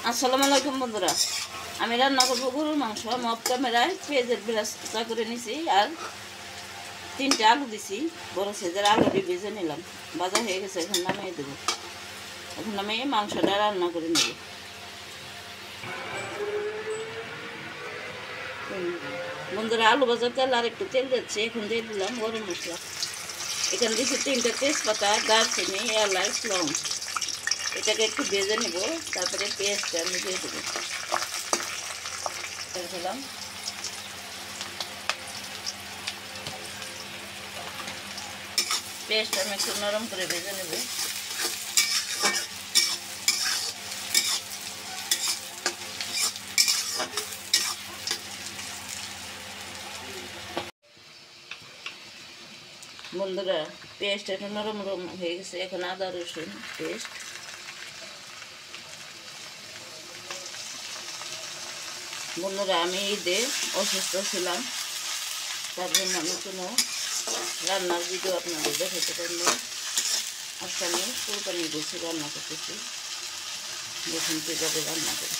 আসসালামু আলাইকুম বন্ধুরা, আমি রান্না করবো গরুর মাংস। আমি অফ ক্যামেরায় পেঁয়াজের ব্যবস্থা করে নিছি আর 3টে আলু দিছি, বড় সাইজের আলুটি ভেজে নিলাম। ভাজা হয়ে গেছে, এখন নামিয়ে দেবো। এখন আমি মাংসটা রান্না করে নেব। বন্ধুরা, আলু ভাজার তেল আর একটু তেল দিচ্ছি, এখন দিয়ে দিলাম গরম মশলা। এখানে দিচ্ছি 3টে তেজপাতা, দারচিনি, এলাচ, লং। এটাকে একটু ভেজে নেব, তারপরে পেঁয়াজটা আমি দিয়ে দেবো। দিলাম পেস্ট, আমি একটু নরম করে ভেজে নেব। বন্ধুরা, পেস্ট একটু নরম নরম হয়ে গেছে, এখন আদা রসুন পেস্ট। বন্ধুরা, আমি ঈদে অসুস্থ ছিলাম, তার জন্য আমি কোনো রান্নার ভিডিও আপনাদের দেখাতে পারব। আজকে আমি কোরবানি বসে রান্না করতেছি, দেখুন কীভাবে রান্না করি।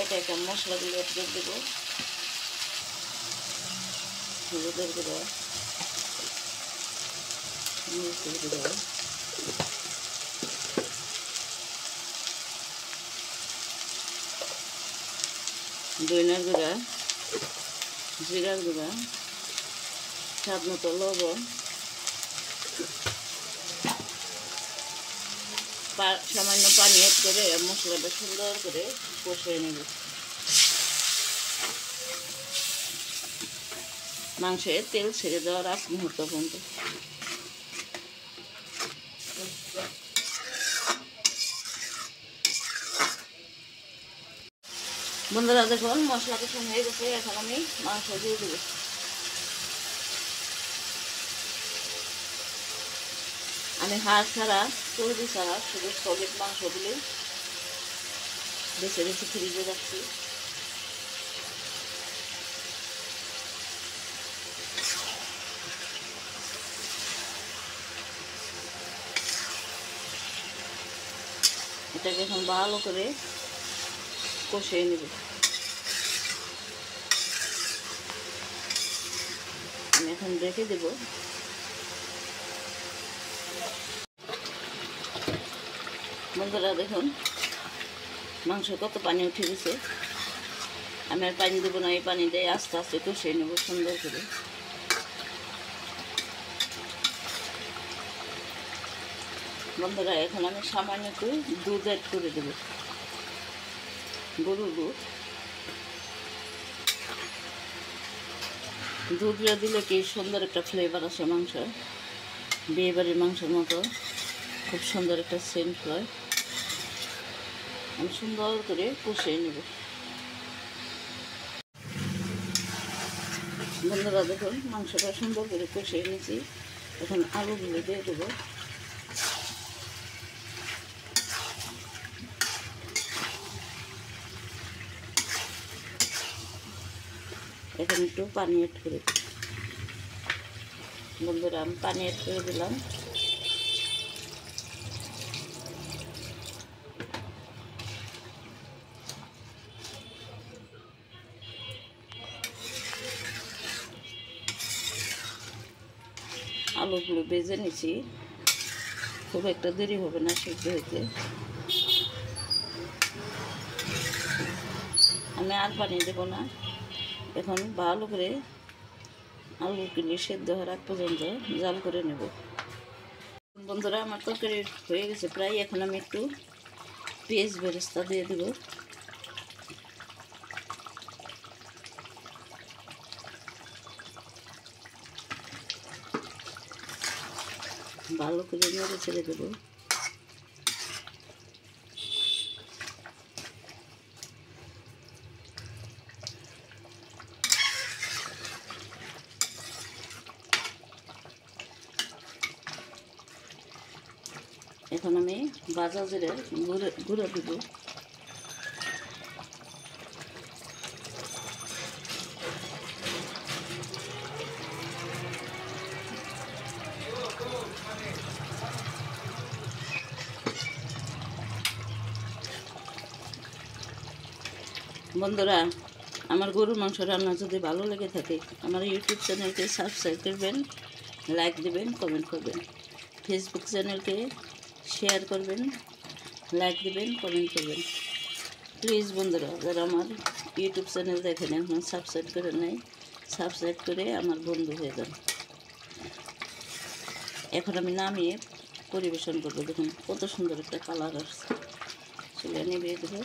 এটা একটা মশলাগুলো একটু দেবো। হলুদের গুঁড়ো, মরিচের গুঁড়ো, ধনিয়ার গুঁড়া, জিরার গুঁড়া, স্বাদ মতো লবণ, সামান্য পানি অ্যাড করে মশলাটা সুন্দর করে কষিয়ে নেব। মাংসে তেল ছেড়ে দেওয়ার আগ মুহূর্ত পর্যন্ত। বন্ধুরা, দেখুন মশলা কষানো হয়ে গেছে, এখন আমি মাংস দিয়ে দেব। আমি হাড় ছাড়া, চর্বি ছাড়া শুধু সলিড মাংসগুলি বেছে বেছে ফ্রিজে রাখছি। এটাকে এখন ভালো করে কষিয়ে নেব। আমি এখন রেখে দেব। বন্ধুরা, দেখুন মাংস কত পানি উঠে গেছে। আমি আর পানি দেবো না, এই পানি দিয়ে আস্তে আস্তে কষিয়ে নেব সুন্দর করে। বন্ধুরা, এখন আমি সামান্য একটু দুধ অ্যাড করে দেব, গরুর দুধ। দুধটা দিলে কি সুন্দর একটা ফ্লেভার আসে মাংস, বিয়েবাড়ির মাংসের মতো খুব সুন্দর একটা সেন্ট হয়। আমি সুন্দর করে কষিয়ে নেব। বন্ধুরা, দেখুন মাংসটা সুন্দর করে কষিয়ে নিয়েছি, এখন আলুগুলো দিয়ে দেবো। এখন একটু পানি অ্যাড করে দিই। বন্ধুরা, আমি পানি অ্যাড করে দিলাম। আলুগুলো ভেজে নিছি, খুব একটা দেরি হবে না সিদ্ধ হইতে। আমি আর পানি দেবো না, এখন ভালো করে আলুগুলি সেদ্ধ হওয়ার আগ পর্যন্ত জাল করে নেব। বন্ধুরা, আমার তরকারি হয়ে গেছে প্রায়, এখন আমি একটু পেঁয়াজ বেরেস্তা দিয়ে দেব। ভালো করে নেড়ে ছেড়ে দেবো। এখন আমি ভাজা জিরে গুঁড়ো দেব। বন্ধুরা, আমার গরুর মাংস রান্না যদি ভালো লেগে থাকে আমার ইউটিউব চ্যানেলকে সাবস্ক্রাইব করবেন, লাইক দেবেন, কমেন্ট করবেন। ফেসবুক চ্যানেলকে শেয়ার করবেন, লাইক দেবেন, কমেন্ট করবেন। প্লিজ বন্ধুরা, যারা আমার ইউটিউব চ্যানেল দেখেন এখন সাবস্ক্রাইব করে নেই, সাবস্ক্রাইব করে আমার বন্ধু হয়ে যান। এখন আমি নামিয়ে পরিবেশন করবো। দেখুন কত সুন্দর একটা কালার আসছে। চুলা নিভিয়ে দেবো।